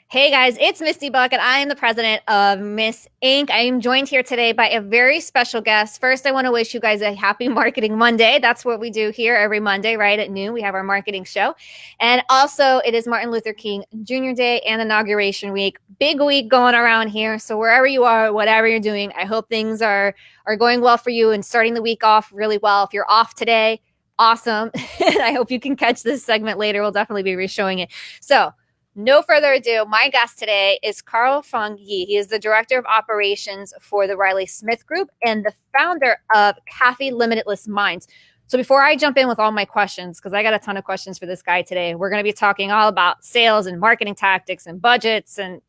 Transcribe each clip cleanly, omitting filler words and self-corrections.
Hey guys, it's Misty Buck, and I am the president of Miss Inc. I am joined here today by a very special guest. First, I want to wish you guys a happy Marketing Monday. That's what we do here every Monday, right at noon. We have our marketing show. And also, it is Martin Luther King Jr. Day and Inauguration Week. Big week going around here. So wherever you are, whatever you're doing, I hope things are going well for you and starting the week off really well. If you're off today, awesome. And I hope you can catch this segment later. We'll definitely be re-showing it. So no further ado, my guest today is Karl Fong Yee. He is the Director of Operations for the Riley Smith Group and the founder of Cafe Limitless Minds. So before I jump in with all my questions, because I got a ton of questions for this guy today, we're going to be talking all about sales and marketing tactics and budgets and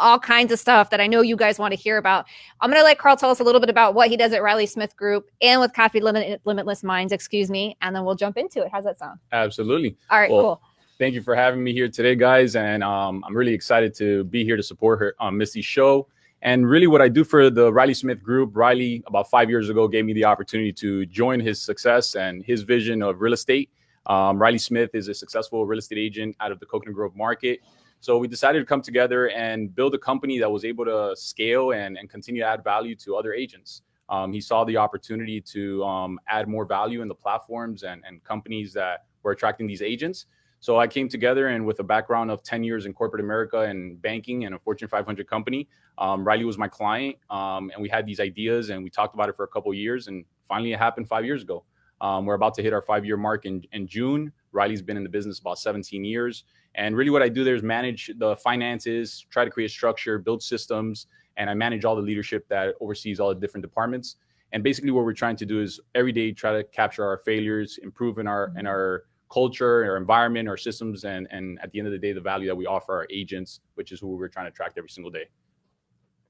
all kinds of stuff that I know you guys want to hear about. I'm going to let Karl tell us a little bit about what he does at Riley Smith Group and with Cafe Limitless Minds, and then we'll jump into it. How's that sound? Absolutely. All right, cool. Thank you for having me here today, guys. And I'm really excited to be here to support her on Misty's show. And really what I do for the Riley Smith Group, Riley, about 5 years ago, gave me the opportunity to join his success and his vision of real estate. Riley Smith is a successful real estate agent out of the Coconut Grove market. So we decided to come together and build a company that was able to scale and continue to add value to other agents. He saw the opportunity to add more value in the platforms and companies that were attracting these agents. So I came together, and with a background of 10 years in corporate America and banking and a Fortune 500 company, Riley was my client, and we had these ideas, and we talked about it for a couple of years, and finally it happened 5 years ago. We're about to hit our 5-year mark in June. Riley's been in the business about 17 years, and really what I do there is manage the finances, try to create structure, build systems, and I manage all the leadership that oversees all the different departments. And basically what we're trying to do is every day try to capture our failures, improve in our culture, our environment, our systems, and at the end of the day, the value that we offer our agents, which is who we're trying to attract every single day.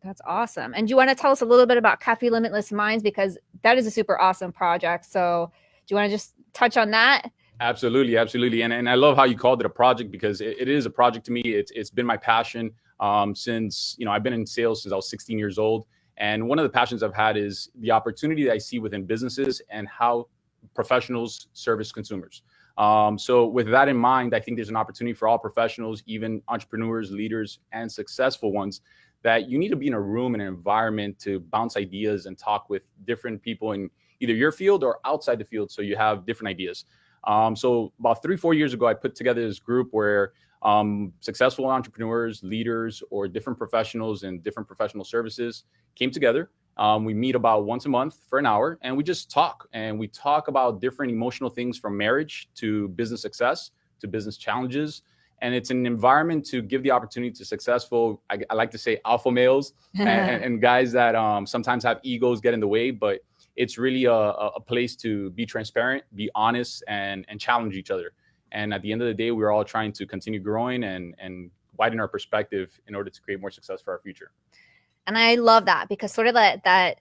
That's awesome. And do you want to tell us a little bit about Cafe Limitless Minds? Because that is a super awesome project. So do you want to just touch on that? Absolutely. And I love how you called it a project, because it is a project to me. It's been my passion since, I've been in sales since I was 16 years old. And one of the passions I've had is the opportunity that I see within businesses and how professionals service consumers. So with that in mind, I think there's an opportunity for all professionals, even entrepreneurs, leaders, and successful ones, that you need to be in a room and an environment to bounce ideas and talk with different people in either your field or outside the field, so you have different ideas. So about 3-4 years ago, I put together this group where successful entrepreneurs, leaders, or different professionals in different professional services came together. We meet about once a month for an hour, and we just talk. And we talk about different emotional things, from marriage to business success to business challenges. And it's an environment to give the opportunity to successful, I like to say, alpha males and guys that sometimes have egos get in the way. But it's really a place to be transparent, be honest, and challenge each other. And at the end of the day, we're all trying to continue growing and widen our perspective in order to create more success for our future. And I love that, because sort of that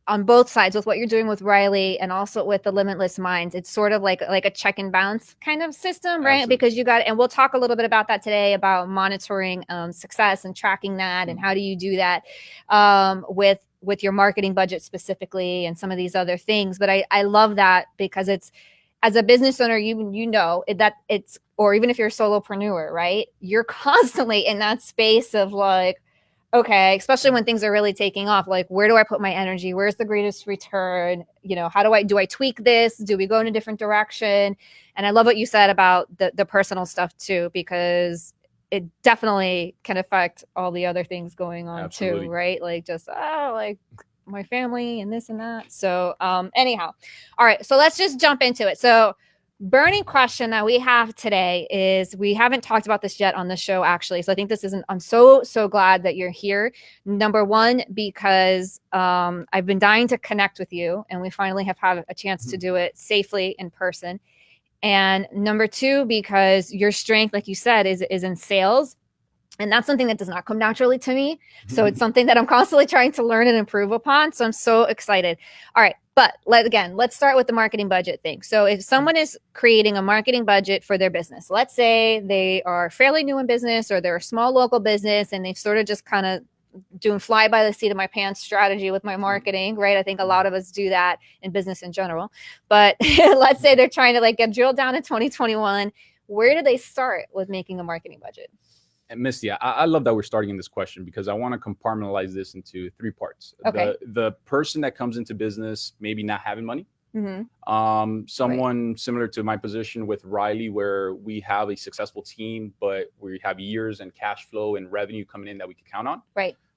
on both sides, with what you're doing with Riley and also with the Limitless Minds, it's sort of like a check and bounce kind of system, right? Absolutely. Because and we'll talk a little bit about that today, about monitoring success and tracking that, and how do you do that with your marketing budget specifically and some of these other things. But I love that, because it's, as a business owner, or even if you're a solopreneur, right? You're constantly in that space of like, okay, especially when things are really taking off, like, where do I put my energy? Where's the greatest return? How do I tweak this? Do we go in a different direction? And I love what you said about the personal stuff too, because it definitely can affect all the other things going on. Absolutely. Too, right? Like just, like my family and this and that. So anyhow, all right, so let's just jump into it. So burning question that we have today is, we haven't talked about this yet on the show, actually. So I think I'm so glad that you're here. Number one, because I've been dying to connect with you, and we finally have had a chance to do it safely in person. And number two, because your strength, like you said, is in sales. And that's something that does not come naturally to me. So it's something that I'm constantly trying to learn and improve upon. So I'm so excited. All right. But let's start with the marketing budget thing. So if someone is creating a marketing budget for their business, let's say they are fairly new in business, or they're a small local business, and they've sort of just kind of doing fly by the seat of my pants strategy with my marketing, right? I think a lot of us do that in business in general. But let's say they're trying to get drilled down in 2021. Where do they start with making a marketing budget? And Misty, I love that we're starting in this question because I want to compartmentalize this into three parts. Okay. The person that comes into business maybe not having money. Someone similar to my position with Riley, where we have a successful team, but we have years and cash flow and revenue coming in that we can count on.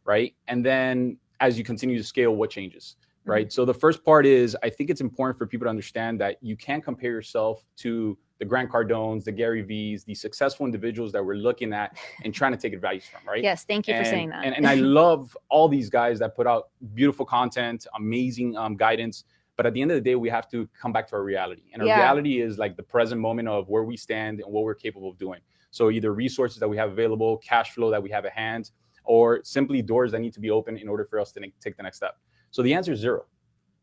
Right. And then as you continue to scale, what changes? Right. So the first part is, I think it's important for people to understand that you can't compare yourself to the Grant Cardones, the Gary V's, the successful individuals that we're looking at and trying to take advice from, right? Yes, thank you for saying that. And I love all these guys that put out beautiful content, amazing guidance. But at the end of the day, we have to come back to our reality. And our reality is like the present moment of where we stand and what we're capable of doing. So either resources that we have available, cash flow that we have at hand, or simply doors that need to be open in order for us to take the next step. So the answer is zero.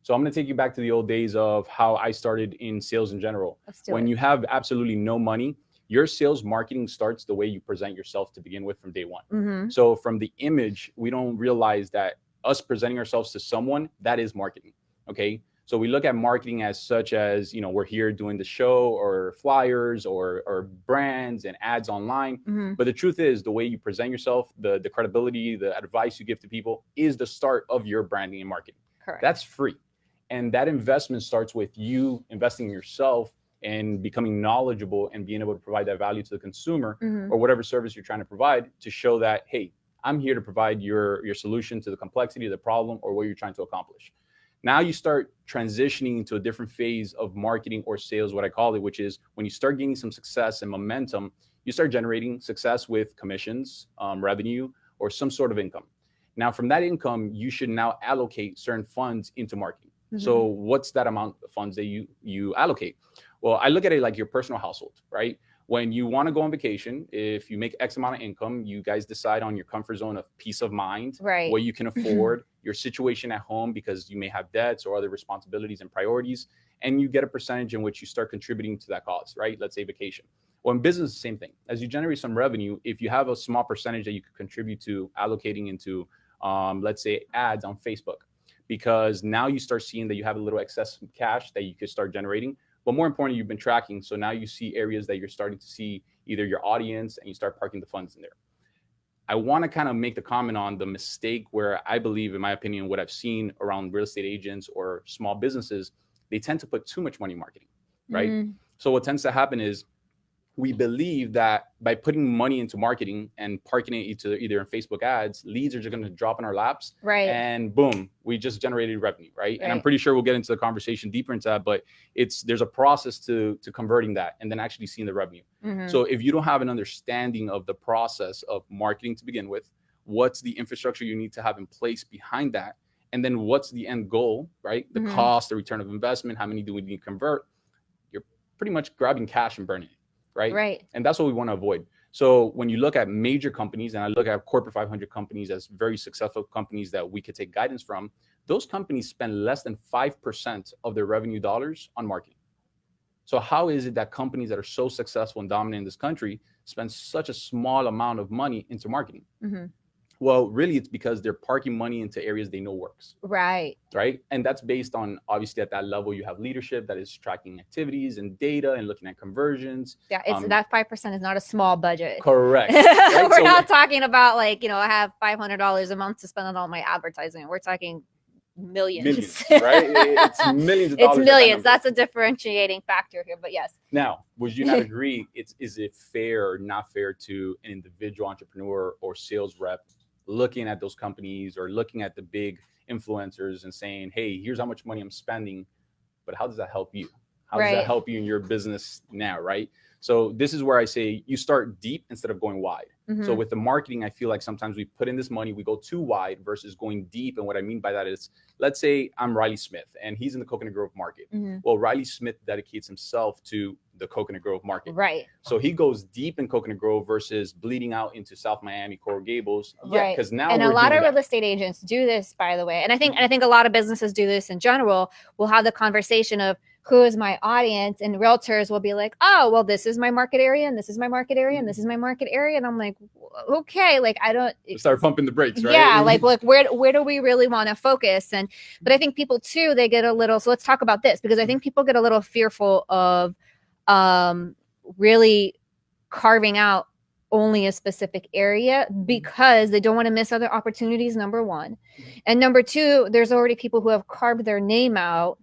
So I'm going to take you back to the old days of how I started in sales in general. When you have absolutely no money, your sales marketing starts the way you present yourself to begin with from day one. So from the image, we don't realize that us presenting ourselves to someone, that is marketing. Okay. So we look at marketing as such as, we're here doing the show or flyers or brands and ads online. But the truth is the way you present yourself, the credibility, the advice you give to people is the start of your branding and marketing. Correct. That's free. And that investment starts with you investing in yourself and becoming knowledgeable and being able to provide that value to the consumer or whatever service you're trying to provide to show that, hey, I'm here to provide your solution to the complexity of the problem or what you're trying to accomplish. Now you start transitioning into a different phase of marketing or sales, what I call it, which is when you start gaining some success and momentum, you start generating success with commissions, revenue, or some sort of income. Now, from that income, you should now allocate certain funds into marketing. So what's that amount of funds that you allocate? Well, I look at it like your personal household, right? When you want to go on vacation, if you make X amount of income, you guys decide on your comfort zone of peace of mind, what you can afford, your situation at home, because you may have debts or other responsibilities and priorities, and you get a percentage in which you start contributing to that cause, right? Let's say vacation. Well, in business, the same thing. As you generate some revenue, if you have a small percentage that you could contribute to allocating into, let's say, ads on Facebook, because now you start seeing that you have a little excess cash that you could start generating. But more importantly, you've been tracking. So now you see areas that you're starting to see either your audience and you start parking the funds in there. I want to kind of make the comment on the mistake where I believe, in my opinion, what I've seen around real estate agents or small businesses, they tend to put too much money in marketing, right? So what tends to happen is we believe that by putting money into marketing and parking it either in Facebook ads, leads are just going to drop in our laps. And boom, we just generated revenue, right? And I'm pretty sure we'll get into the conversation deeper into that, but there's a process to converting that and then actually seeing the revenue. So if you don't have an understanding of the process of marketing to begin with, what's the infrastructure you need to have in place behind that? And then what's the end goal, right? The cost, the return of investment, how many do we need to convert? You're pretty much grabbing cash and burning it. Right. And that's what we want to avoid. So when you look at major companies, and I look at corporate 500 companies as very successful companies that we could take guidance from, those companies spend less than 5% of their revenue dollars on marketing. So how is it that companies that are so successful and dominant in this country spend such a small amount of money into marketing? Well, really, it's because they're parking money into areas they know works. Right. And that's based on, obviously, at that level, you have leadership that is tracking activities and data and looking at conversions. Yeah, it's that 5% is not a small budget. Correct. Right? We're not talking about like, I have $500 a month to spend on all my advertising. We're talking millions, right? It's millions of dollars. It's millions. That's a differentiating factor here, but yes. Now, would you not agree? Is it fair or not fair to an individual entrepreneur or sales rep looking at those companies or looking at the big influencers and saying, hey, here's how much money I'm spending, but how does that help you? How does that help you in your business now, right? So this is where I say you start deep instead of going wide. So with the marketing, I feel like sometimes we put in this money, we go too wide versus going deep. And what I mean by that is, let's say I'm Riley Smith and he's in the Coconut Grove market. Well, Riley Smith dedicates himself to the Coconut Grove market. So he goes deep in Coconut Grove versus bleeding out into South Miami, Coral Gables. Because now and a lot of real estate agents do this, by the way. And I think a lot of businesses do this in general. We'll have the conversation of, who is my audience? And realtors will be like, oh, well, this is my market area, and this is my market area, and this is my market area. And I'm like, okay, like I don't start pumping the brakes, right? Yeah, like where do we really want to focus? But I think people too, they get a little, so let's talk about this, because I think people get a little fearful of really carving out only a specific area because they don't want to miss other opportunities, number one. And number two, there's already people who have carved their name out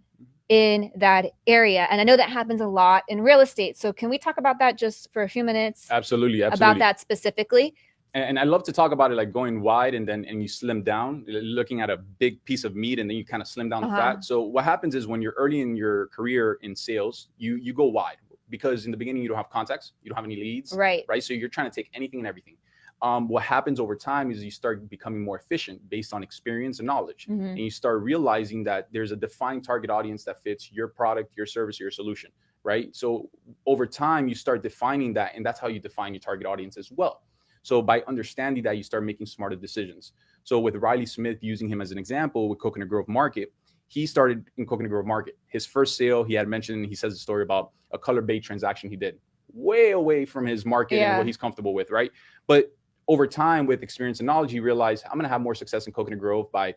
in that area. And I know that happens a lot in real estate. So can we talk about that just for a few minutes? Absolutely. About that specifically? And I love to talk about it like going wide and you slim down, looking at a big piece of meat and then you kind of slim down the fat. So what happens is when you're early in your career in sales, you go wide because in the beginning you don't have contacts, you don't have any leads, right? So you're trying to take anything and everything. What happens over time is you start becoming more efficient based on experience and knowledge. And you start realizing that there's a defined target audience that fits your product, your service, or your solution, right? So over time, you start defining that, and that's how you define your target audience as well. So by understanding that, you start making smarter decisions. So with Riley Smith, using him as an example with Coconut Grove Market, he started in Coconut Grove Market. His first sale, he had mentioned, he says the story about a color bait transaction he did way away from his market and what he's comfortable with, right? But over time, with experience and knowledge, he realized I'm going to have more success in Coconut Grove by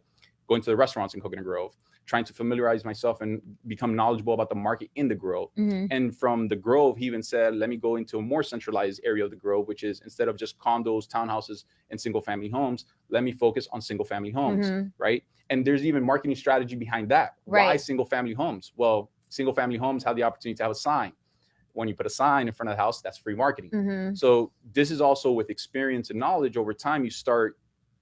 going to the restaurants in Coconut Grove, trying to familiarize myself and become knowledgeable about the market in the Grove. And from the Grove, he even said, let me go into a more centralized area of the Grove, which is instead of just condos, townhouses, and single family homes, let me focus on single family homes, right? And there's even marketing strategy behind that. Why single family homes? Well, single family homes have the opportunity to have a sign. When you put a sign in front of the house, that's free marketing. So this is also with experience and knowledge. Over time, you start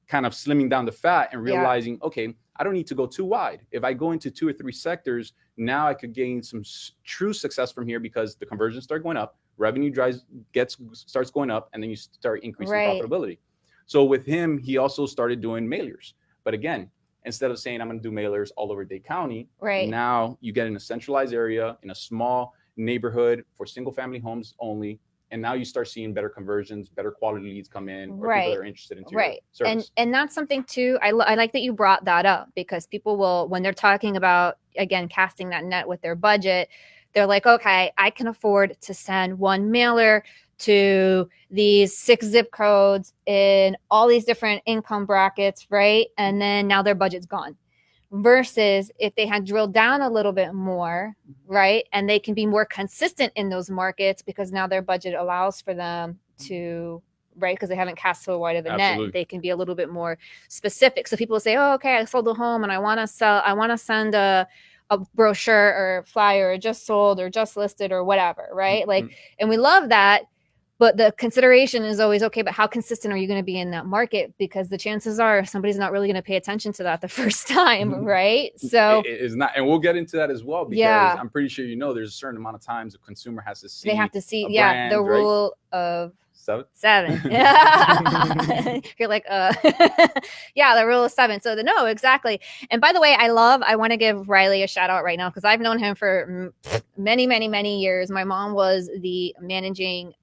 kind of slimming down the fat and realizing, okay, I don't need to go too wide. If I go into 2 or 3 sectors, now I could gain some true success from here because the conversions start going up, revenue starts going up, and then you start increasing profitability. So with him, he also started doing mailers. But again, instead of saying I'm going to do mailers all over Dade County, now you get in a centralized area, in a small neighborhood for single family homes only. And now you start seeing better conversions, better quality leads come in, or people that are interested in your service. And that's something too. I like that you brought that up because people will, when they're talking about, again, casting that net with their budget, they're like, okay, I can afford to send one mailer to these 6 zip codes in all these different income brackets, right? And then now their budget's gone. Versus if they had drilled down a little bit more, right? And they can be more consistent in those markets because now their budget allows for them to, right? Because they haven't cast so wide of a net. They can be a little bit more specific. So people say, oh, okay, I sold a home and I want to send a brochure or flyer or just sold or just listed or whatever, right? Like, and we love that. But the consideration is always, okay, but how consistent are you going to be in that market? Because the chances are somebody's not really going to pay attention to that the first time, right? So it is not, and we'll get into that as well, because I'm pretty sure there's a certain amount of times a consumer has to see. They have to see, brand, the rule of 7. You're like, yeah, the rule of 7. So no, exactly. And by the way, I want to give Riley a shout out right now because I've known him for many, many, many years. My mom was the managing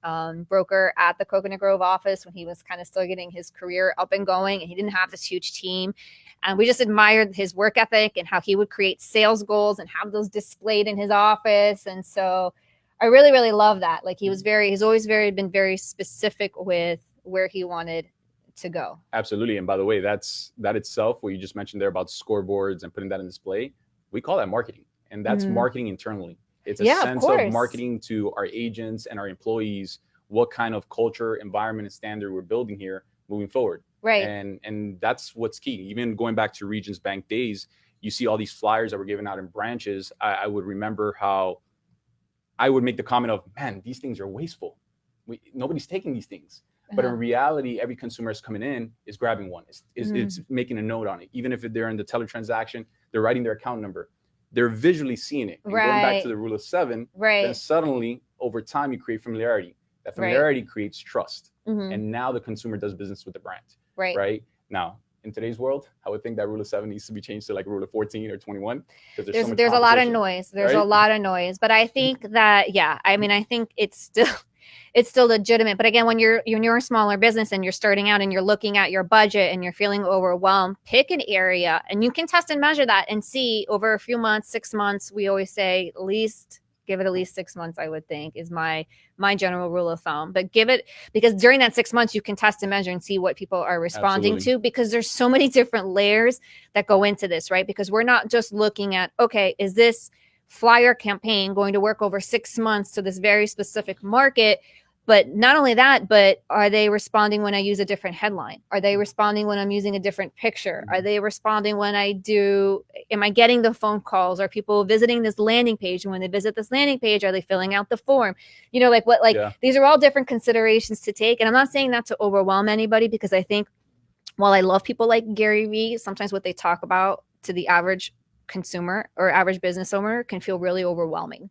broker at the Coconut Grove office when he was kind of still getting his career up and going, and he didn't have this huge team. And we just admired his work ethic and how he would create sales goals and have those displayed in his office. And so I really, really love that. Like he's always been very specific with where he wanted to go. Absolutely. And by the way, that itself, what you just mentioned there about scoreboards and putting that in display, we call that marketing. And that's marketing internally. It's a sense of marketing to our agents and our employees, what kind of culture, environment, and standard we're building here moving forward. Right. And that's what's key. Even going back to Regions Bank days, you see all these flyers that were given out in branches. I would remember how I would make the comment of, man, these things are wasteful. Nobody's taking these things. But in reality, every consumer is coming in, is grabbing one, it's making a note on it. Even if they're in the teller transaction, they're writing their account number. They're visually seeing it. And going back to the rule of 7, then suddenly, over time, you create familiarity. That familiarity creates trust. And now the consumer does business with the brand. Right? Now, in today's world, I would think that rule of 7 needs to be changed to like rule of 14 or 21. Because there's a lot of noise. There's a lot of noise. But I think that, I think it's still legitimate. But again, when you're a smaller business and you're starting out and you're looking at your budget and you're feeling overwhelmed, pick an area and you can test and measure that and see over a few months, 6 months. We always say give it at least 6 months, I would think, is my general rule of thumb. But give it, because during that 6 months, you can test and measure and see what people are responding to, because there's so many different layers that go into this, right? Because we're not just looking at, okay, is this flyer campaign going to work over 6 months to this very specific market? But not only that, but are they responding when I use a different headline? Are they responding when I'm using a different picture? Are they responding when am I getting the phone calls? Are people visiting this landing page? And when they visit this landing page, are they filling out the form? These are all different considerations to take. And I'm not saying that to overwhelm anybody, because I think while I love people like Gary Vee, sometimes what they talk about to the average consumer or average business owner can feel really overwhelming.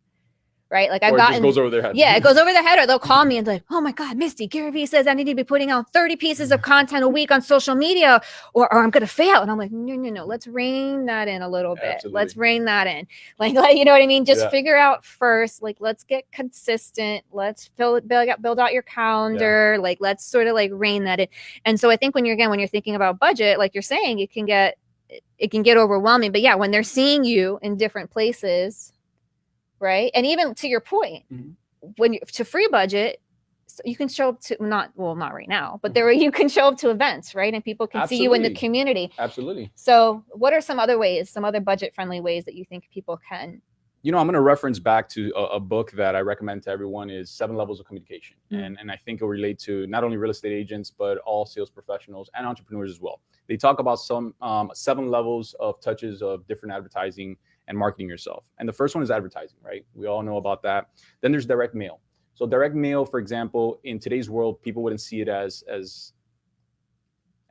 Right? Like it just goes over their head. Yeah, it goes over their head, or they'll call me and be like, oh my God, Misty, Gary Vee says I need to be putting out 30 pieces of content a week on social media or I'm going to fail. And I'm like, no, let's rein that in a little bit. Absolutely. Let's rein that in. Like, you know what I mean? Just figure out first, like, let's get consistent. Let's build out your calendar. Like, let's sort of like rein that in. And so I think when you're thinking about budget, like you're saying, it can get overwhelming. But yeah, when they're seeing you in different places, right? And even to your point, when you to free budget, so you can show up to not right now, but you can show up to events, right? And people can see you in the community. Absolutely. So what are some other budget friendly ways that you think people can? I'm going to reference back to a book that I recommend to everyone, is 7 Levels of Communication. And I think it'll relate to not only real estate agents, but all sales professionals and entrepreneurs as well. They talk about some 7 levels of touches of different advertising and marketing yourself. And the first one is advertising, right? We all know about that. Then there's direct mail. So direct mail, for example, in today's world, people wouldn't see it as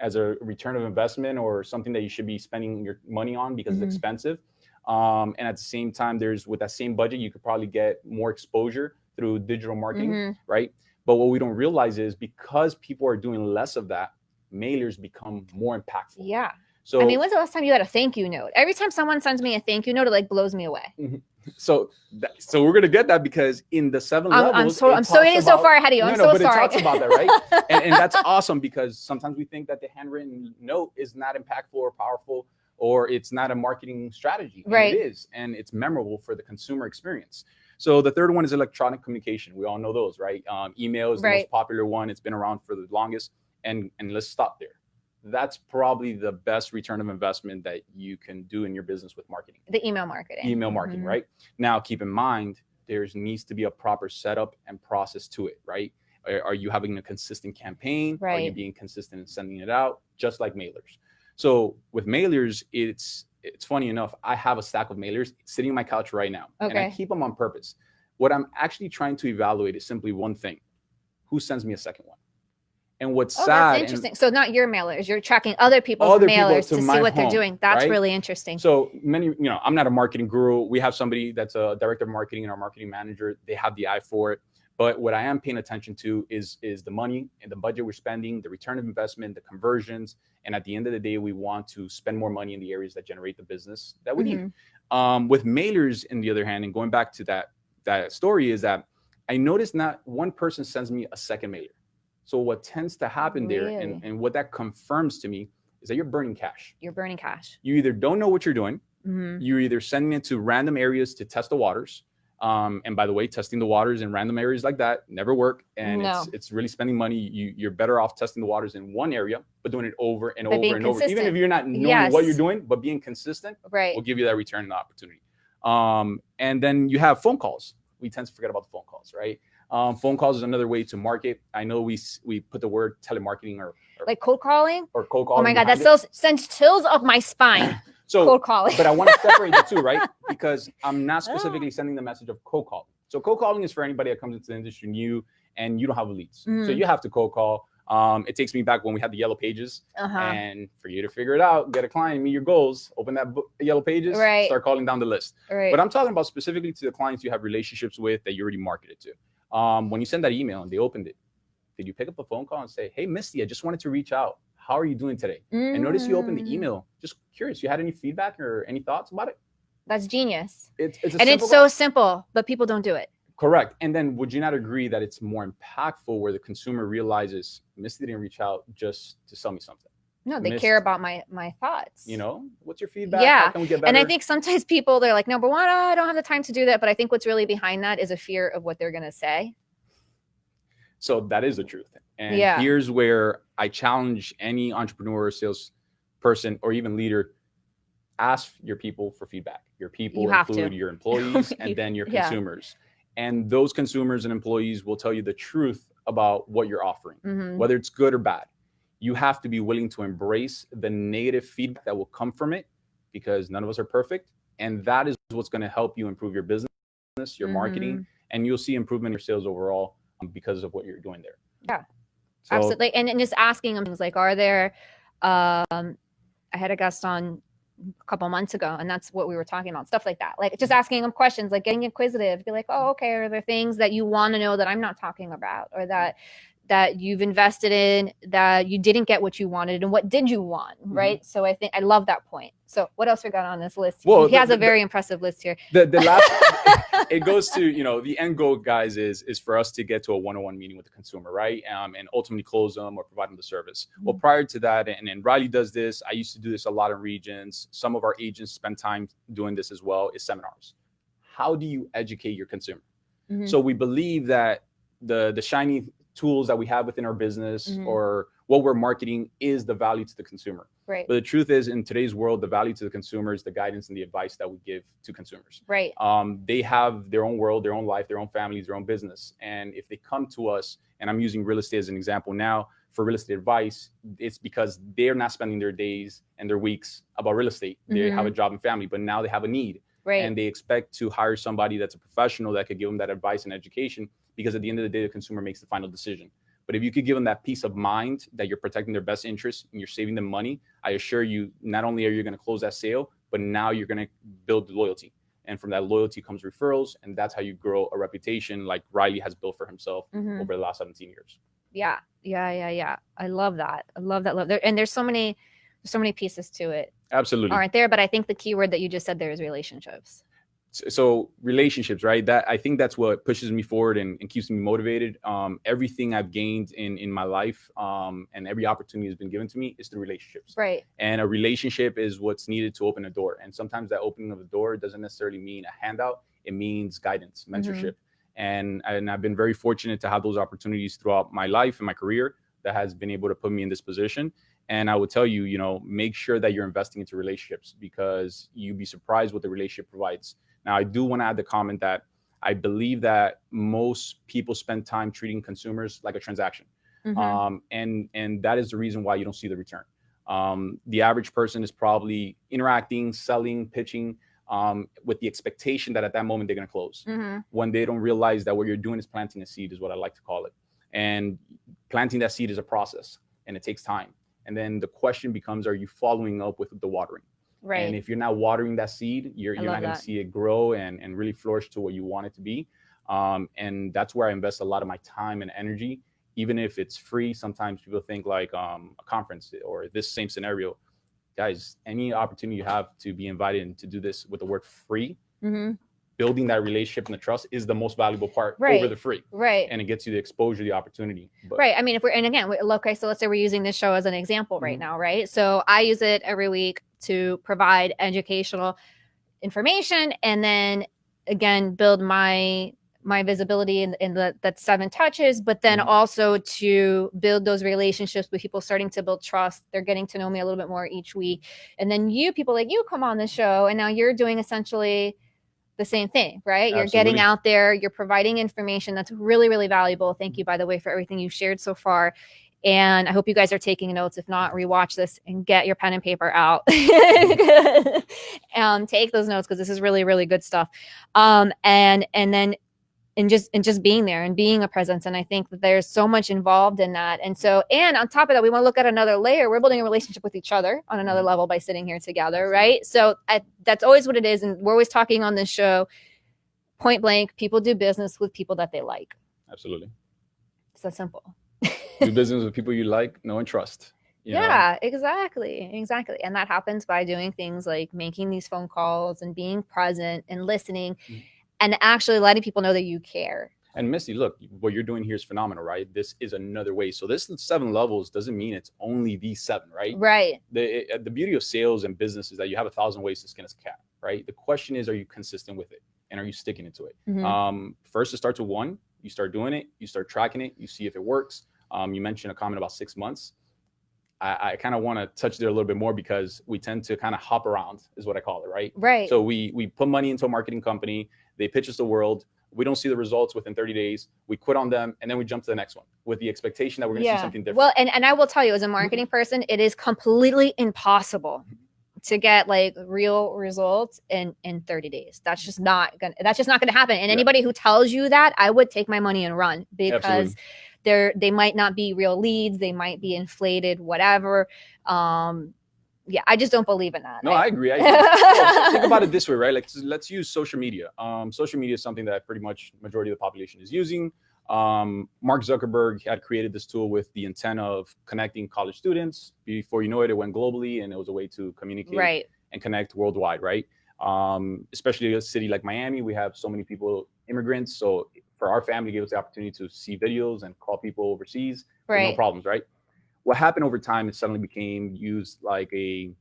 a return of investment or something that you should be spending your money on because it's expensive. And at the same time, with that same budget, you could probably get more exposure through digital marketing, right? But what we don't realize is because people are doing less of that, mailers become more impactful. Yeah. So, I mean, when's the last time you had a thank you note? Every time someone sends me a thank you note, it like blows me away. So we're gonna get that, because in the 7 levels, I'm so far ahead of you. I'm so sorry. But it talks about that, right? and that's awesome, because sometimes we think that the handwritten note is not impactful or powerful, or it's not a marketing strategy. Right. It is, and it's memorable for the consumer experience. So the third one is electronic communication. We all know those, right? Email is the most popular one. It's been around for the longest, and let's stop there. That's probably the best return of investment that you can do in your business with marketing. The email marketing. Right? Now, keep in mind, there needs to be a proper setup and process to it, right? Are you having a consistent campaign? Right. Are you being consistent in sending it out? Just like mailers. So with mailers, it's funny enough, I have a stack of mailers sitting on my couch right now. Okay. And I keep them on purpose. What I'm actually trying to evaluate is simply one thing: who sends me a second one? And what's sad. That's interesting. So not your mailers, you're tracking other people's mailers to see what they're doing. That's really interesting. So I'm not a marketing guru. We have somebody that's a director of marketing and our marketing manager. They have the eye for it. But what I am paying attention to is the money and the budget we're spending, the return of investment, the conversions. And at the end of the day, we want to spend more money in the areas that generate the business that we need. With mailers, on the other hand, and going back to that story, is that I noticed not one person sends me a second mailer. So what tends to happen there, and what that confirms to me, is that you're burning cash. You either don't know what you're doing. You're either sending it to random areas to test the waters. And by the way, testing the waters in random areas like that never work. And it's really spending money. You're better off testing the waters in one area, but doing it over and over and over. Even if you're not knowing what you're doing, but being consistent will give you that return and opportunity. And then you have phone calls. We tend to forget about the phone calls, right? Phone calls is another way to market. I know we put the word telemarketing or like cold calling. Oh my God, that still sends chills up my spine. So cold calling. But I want to separate the two, right? Because I'm not specifically sending the message of cold calling. So cold calling is for anybody that comes into the industry new and you don't have leads. So you have to cold call. It takes me back when we had the yellow pages, and for you to figure it out, get a client, meet your goals, open that yellow pages, start calling down the list. But I'm talking about specifically to the clients you have relationships with that you already marketed to. When you send that email and they opened it, did you pick up the phone call and say, hey, Misty, I just wanted to reach out. How are you doing today? And notice you opened the email. Just curious, you had any feedback or any thoughts about it? That's genius. It's so simple, but people don't do it. Correct. And then would you not agree that it's more impactful where the consumer realizes Misty didn't reach out just to sell me something? No, they care about my thoughts. What's your feedback? Yeah. How can we get better? And I think sometimes people, they're like, number one, I don't have the time to do that. But I think what's really behind that is a fear of what they're going to say. So that is the truth. And here's where I challenge any entrepreneur or sales person or even leader: ask your people for feedback. Your people include your employees and then your consumers. And those consumers and employees will tell you the truth about what you're offering, whether it's good or bad. You have to be willing to embrace the negative feedback that will come from it, because none of us are perfect. And that is what's going to help you improve your business, your marketing, and you'll see improvement in your sales overall because of what you're doing there. Yeah, so, absolutely. And just asking them things like, are there, I had a guest on a couple months ago, and that's what we were talking about, stuff like that. Like just asking them questions, like getting inquisitive, be like, oh, okay, are there things that you want to know that I'm not talking about, or that you've invested in that you didn't get what you wanted, and what did you want, right? So I think I love that point. So what else we got on this list? Well, he has a very impressive list here. The last, it goes to, the end goal, guys, is for us to get to a one-on-one meeting with the consumer, right? And ultimately close them or provide them the service. Well, prior to that, and Riley does this, I used to do this a lot in regions. Some of our agents spend time doing this as well, is seminars. How do you educate your consumer? So we believe that the shiny tools that we have within our business or what we're marketing is the value to the consumer. Right. But the truth is, in today's world, the value to the consumer is the guidance and the advice that we give to consumers. Right. They have their own world, their own life, their own families, their own business. And if they come to us, and I'm using real estate as an example now for real estate advice, it's because they're not spending their days and their weeks about real estate. They have a job and family, but now they have a need. Right. And they expect to hire somebody that's a professional that could give them that advice and education, because at the end of the day, the consumer makes the final decision. But if you could give them that peace of mind that you're protecting their best interests and you're saving them money, I assure you, not only are you going to close that sale, but now you're going to build loyalty. And from that loyalty comes referrals. And that's how you grow a reputation like Riley has built for himself over the last 17 years. Yeah. I love that. Love that. And there's so many pieces to it. Absolutely. Aren't there? But I think the key word that you just said there is relationships. So relationships, right? I think that's what pushes me forward and keeps me motivated. Everything I've gained in my life and every opportunity has been given to me is through relationships. Right. And a relationship is what's needed to open a door. And sometimes that opening of the door doesn't necessarily mean a handout. It means guidance, mentorship. And I've been very fortunate to have those opportunities throughout my life and my career that has been able to put me in this position. And I would tell you, make sure that you're investing into relationships, because you'd be surprised what the relationship provides. Now, I do want to add the comment that I believe that most people spend time treating consumers like a transaction. And that is the reason why you don't see the return. The average person is probably interacting, selling, pitching with the expectation that at that moment they're going to close. When they don't realize that what you're doing is planting a seed, is what I like to call it. And planting that seed is a process, and it takes time. And then the question becomes, are you following up with the watering? Right. And if you're not watering that seed, you're not going to see it grow and really flourish to what you want it to be. And that's where I invest a lot of my time and energy, even if it's free. Sometimes people think like a conference or this same scenario. Guys, any opportunity you have to be invited and to do this with the word free, building that relationship and the trust is the most valuable part over the free. Right. And it gets you the exposure, the opportunity. Right. I mean, okay, so let's say we're using this show as an example right now, right? So I use it every week to provide educational information, and then again, build my visibility in that 7 touches, but then also to build those relationships with people, starting to build trust. They're getting to know me a little bit more each week. And then people like you come on the show, and now you're doing essentially the same thing, right? You're getting out there, you're providing information that's really, really valuable. Thank you, by the way, for everything you've shared so far. And I hope you guys are taking notes. If not, rewatch this and get your pen and paper out. Take those notes, because this is really, really good stuff. And just being there and being a presence. And I think that there's so much involved in that. And on top of that, we want to look at another layer. We're building a relationship with each other on another level by sitting here together, right? So that's always what it is. And we're always talking on this show, point blank, people do business with people that they like. Absolutely. It's that simple. Do business with people you like, know, and trust. Exactly. And that happens by doing things like making these phone calls and being present and listening and actually letting people know that you care. And Misty, look, what you're doing here is phenomenal, right? This is another way. So this 7 levels doesn't mean it's only these 7, right? Right. The beauty of sales and business is that you have 1,000 ways to skin a cat, right? The question is, are you consistent with it? And are you sticking into it? First, it starts with 1. You start doing it. You start tracking it. You see if it works. You mentioned a comment about 6 months. I kind of want to touch there a little bit more, because we tend to kind of hop around, is what I call it, right? Right. So we put money into a marketing company. They pitch us the world. We don't see the results within 30 days. We quit on them, and then we jump to the next one with the expectation that we're going to see something different. Well, and I will tell you, as a marketing person, it is completely impossible to get like real results in 30 days. That's just not gonna happen. And anybody who tells you that, I would take my money and run, because they might not be real leads. They might be inflated, whatever. Yeah, I just don't believe in that. No, I agree. Well, think about it this way, right? Like, let's use social media. Social media is something that pretty much majority of the population is using. Mark Zuckerberg had created this tool with the intent of connecting college students. Before you know it, it went globally, and it was a way to communicate and connect worldwide, right? Especially a city like Miami, we have so many people, immigrants. So for our family, it gave us the opportunity to see videos and call people overseas with no problems, right? What happened over time, it suddenly became used like an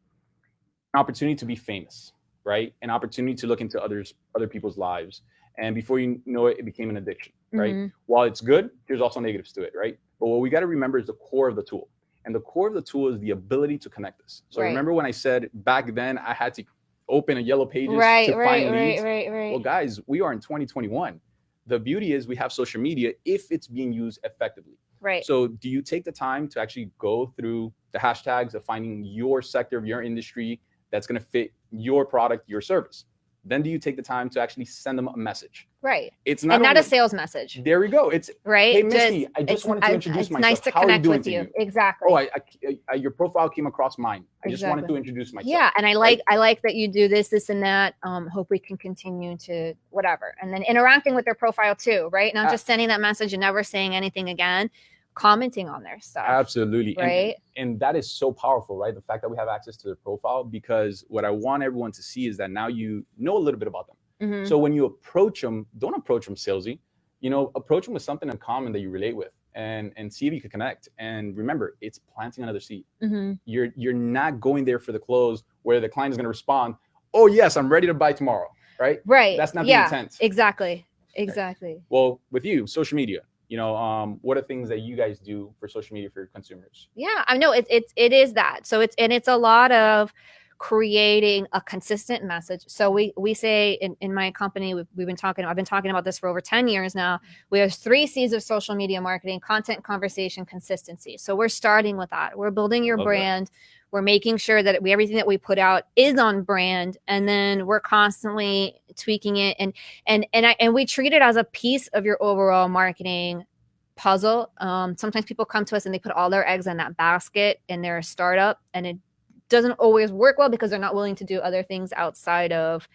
opportunity to be famous, right? An opportunity to look into other people's lives. And before you know it, it became an addiction, right? While it's good, there's also negatives to it, right? But what we got to remember is the core of the tool. And the core of the tool is the ability to connect us. So remember when I said back then I had to open a yellow pages to find leads? Well, guys, we are in 2021. The beauty is we have social media if it's being used effectively. Right. So do you take the time to actually go through the hashtags of finding your sector of your industry that's going to fit your product, your service? Then do you take the time to actually send them a message? Right. It's not a sales message. There we go. It's right. Hey, Misty, I just wanted to introduce myself. Nice to connect with you. Exactly. Oh, your profile came across mine. I just wanted to introduce myself. Yeah, and I like that you do this, and that. Hope we can continue to whatever, and then interacting with their profile too, right? Not just sending that message and never saying anything again. Commenting on their stuff. Absolutely. Right. And that is so powerful, right? The fact that we have access to their profile, because what I want everyone to see is that now you know a little bit about them. So when you approach them, don't approach them salesy, approach them with something in common that you relate with, and see if you can connect. And remember, it's planting another seed. You're not going there for the close where the client is going to respond, oh yes, I'm ready to buy tomorrow. Right. That's not the intent. Exactly. Right. Well, with you, social media, what are things that you guys do for social media for your consumers? Yeah, I know it is that. So it's a lot of creating a consistent message. So we say in my company, I've been talking about this for over 10 years now. We have 3 C's of social media marketing: content, conversation, consistency. So we're starting with that. We're building your brand. We're making sure that everything that we put out is on brand, and then we're constantly tweaking it, and we treat it as a piece of your overall marketing puzzle. Sometimes people come to us and they put all their eggs in that basket, and they're a startup, and it doesn't always work well because they're not willing to do other things outside of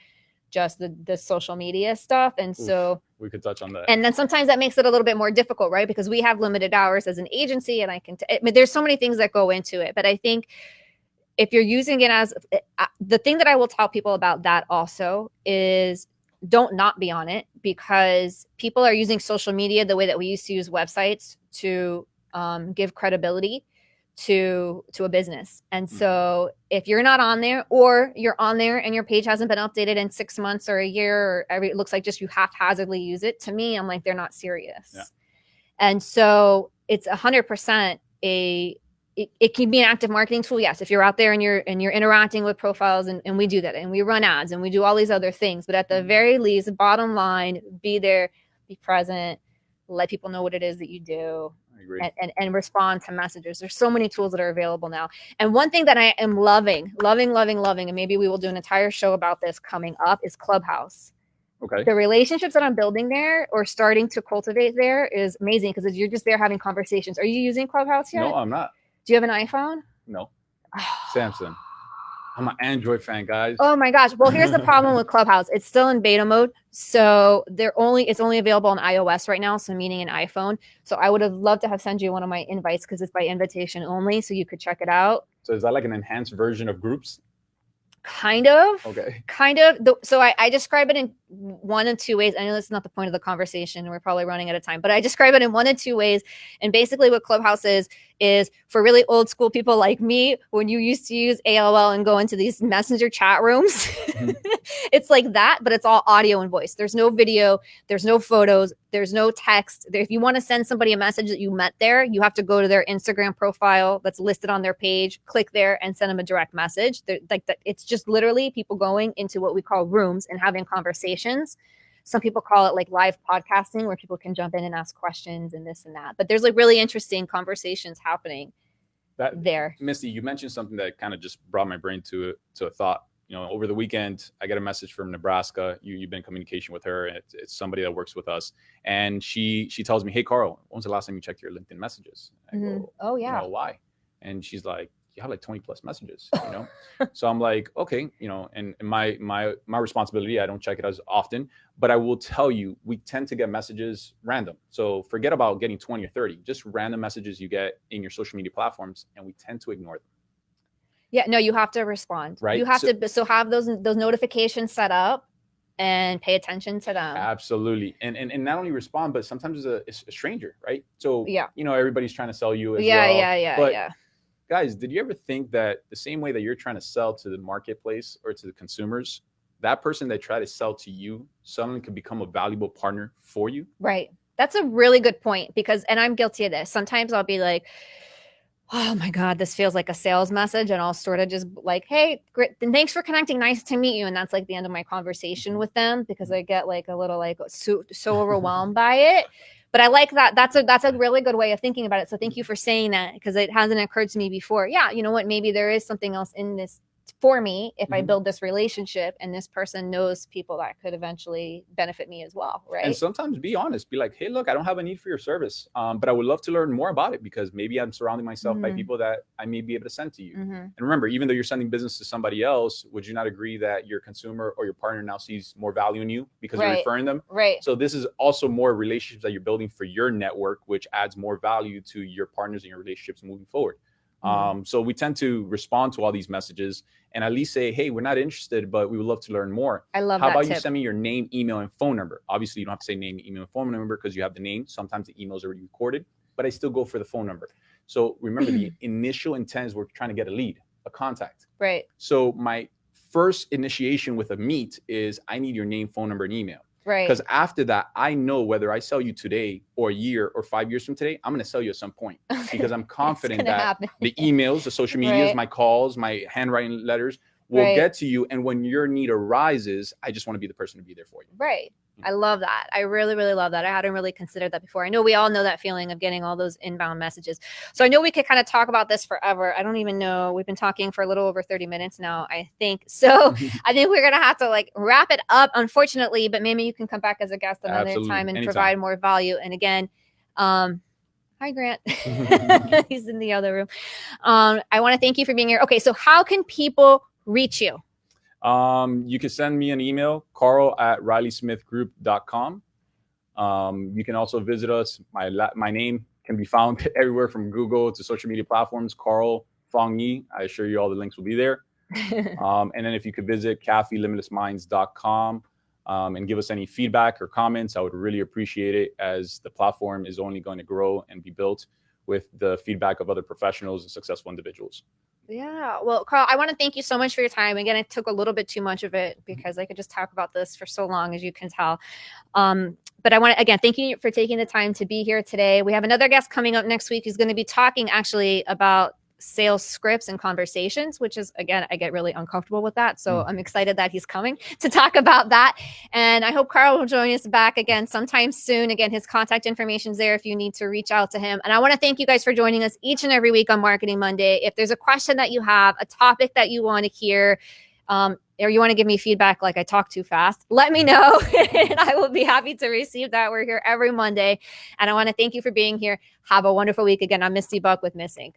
just the social media stuff. And so we could touch on that. And then sometimes that makes it a little bit more difficult, right? Because we have limited hours as an agency, and there's so many things that go into it. But I think if you're using it as the thing that I will tell people about that also is don't not be on it, because people are using social media the way that we used to use websites to give credibility to a business. And so if you're not on there, or you're on there and your page hasn't been updated in 6 months or a year, or it looks like just you haphazardly use it, to me, I'm like, they're not serious. Yeah. And so it's 100% it can be an active marketing tool. Yes. If you're out there and you're interacting with profiles, and we do that, and we run ads, and we do all these other things, but at the very least, bottom line, be there, be present, let people know what it is that you do. And respond to messages. There's so many tools that are available now. And one thing that I am loving, and maybe we will do an entire show about this coming up, is Clubhouse. Okay. The relationships that I'm building there, or starting to cultivate there, is amazing, because you're just there having conversations. Are you using Clubhouse yet? No, I'm not. Do you have an iPhone? No. Samsung. I'm an Android fan, guys. Oh my gosh. Well, here's the problem with Clubhouse. It's still in beta mode. So it's only available on iOS right now. So meaning an iPhone. So I would have loved to have sent you one of my invites, because it's by invitation only. So you could check it out. So is that like an enhanced version of Groups? Kind of. Okay. Kind of. So I describe it in 1 of 2 ways. I know that's not the point of the conversation. We're probably running out of time, but I describe it in 1 of 2 ways. And basically what Clubhouse is for really old school people like me, when you used to use AOL and go into these messenger chat rooms, it's like that, but it's all audio and voice. There's no video, there's no photos, there's no text. If you want to send somebody a message that you met there, you have to go to their Instagram profile that's listed on their page, click there, and send them a direct message. It's just literally people going into what we call rooms and having conversations. some people call it like live podcasting, where people can jump in and ask questions and this and that. But there's like really interesting conversations happening there. Misty, you mentioned something that kind of just brought my brain to a thought. Over the weekend, I get a message from Nebraska. You've been in communication with her. It's somebody that works with us. And she tells me, hey, Karl, when was the last time you checked your LinkedIn messages? I go, oh, yeah. Why? And she's like, you have like 20 plus messages, So I'm like, okay, and my responsibility, I don't check it as often, but I will tell you, we tend to get messages random. So forget about getting 20 or 30, just random messages you get in your social media platforms, and we tend to ignore them. Yeah, no, you have to respond. Right. You have to have those notifications set up and pay attention to them. Absolutely. And not only respond, but sometimes it's a stranger, right? So, everybody's trying to sell you as well. Yeah. Guys, did you ever think that the same way that you're trying to sell to the marketplace or to the consumers, that person that tried to sell to you suddenly could become a valuable partner for you? Right. That's a really good point, because, and I'm guilty of this. Sometimes I'll be like, oh my God, this feels like a sales message. And I'll sort of just like, hey, great, and thanks for connecting. Nice to meet you. And that's like the end of my conversation with them, because I get like a little like so overwhelmed by it. But I like that. That's a really good way of thinking about it. So thank you for saying that, because it hasn't occurred to me before. Yeah, you know what? Maybe there is something else in this for me if I build this relationship, and this person knows people that could eventually benefit me as well, right? And sometimes be honest, be like, hey, look, I don't have a need for your service, but I would love to learn more about it, because maybe I'm surrounding myself by people that I may be able to send to you. And remember, even though you're sending business to somebody else, would you not agree that your consumer or your partner now sees more value in you because you're referring them? Right. So this is also more relationships that you're building for your network, which adds more value to your partners and your relationships moving forward. So we tend to respond to all these messages and at least say, hey, we're not interested, but we would love to learn more. I love How that about tip. you send me your name, email, and phone number? Obviously, you don't have to say name, email, and phone number because you have the name. Sometimes the email is already recorded, but I still go for the phone number. So remember, the initial intent is we're trying to get a lead, a contact. Right. So my first initiation with a meet is I need your name, phone number, and email. Right. Because after that, I know whether I sell you today or a year or 5 years from today, I'm going to sell you at some point, because I'm confident that the emails, the social medias, my calls, my handwriting letters will get to you. And when your need arises, I just want to be the person to be there for you. Right. I love that. I really, really love that. I hadn't really considered that before. I know we all know that feeling of getting all those inbound messages. So I know we could kind of talk about this forever. I don't even know. We've been talking for a little over 30 minutes now, I think. So I think we're going to have to like wrap it up, unfortunately, but maybe you can come back as a guest another time and provide more value. And again, hi, Grant. He's in the other room. I want to thank you for being here. Okay. So how can people reach you? You can send me an email, Karl@RileySmithGroup.com. You can also visit us. My name can be found everywhere from Google to social media platforms, Karl Fong Yee. I assure you all the links will be there. And then if you could visit CafeLimitlessMinds.com and give us any feedback or comments, I would really appreciate it, as the platform is only going to grow and be built with the feedback of other professionals and successful individuals. Yeah. Well, Karl, I want to thank you so much for your time. Again, it took a little bit too much of it, because I could just talk about this for so long, as you can tell. But I want to, again, thank you for taking the time to be here today. We have another guest coming up next week who's going to be talking actually about sales scripts and conversations, which is, again, I get really uncomfortable with that. So I'm excited that he's coming to talk about that. And I hope Karl will join us back again sometime soon. Again, his contact information is there if you need to reach out to him. And I want to thank you guys for joining us each and every week on Marketing Monday. If there's a question that you have, a topic that you want to hear, or you want to give me feedback like I talk too fast, let me know and I will be happy to receive that. We're here every Monday. And I want to thank you for being here. Have a wonderful week. Again, I'm Misty Buck with Miss Inc.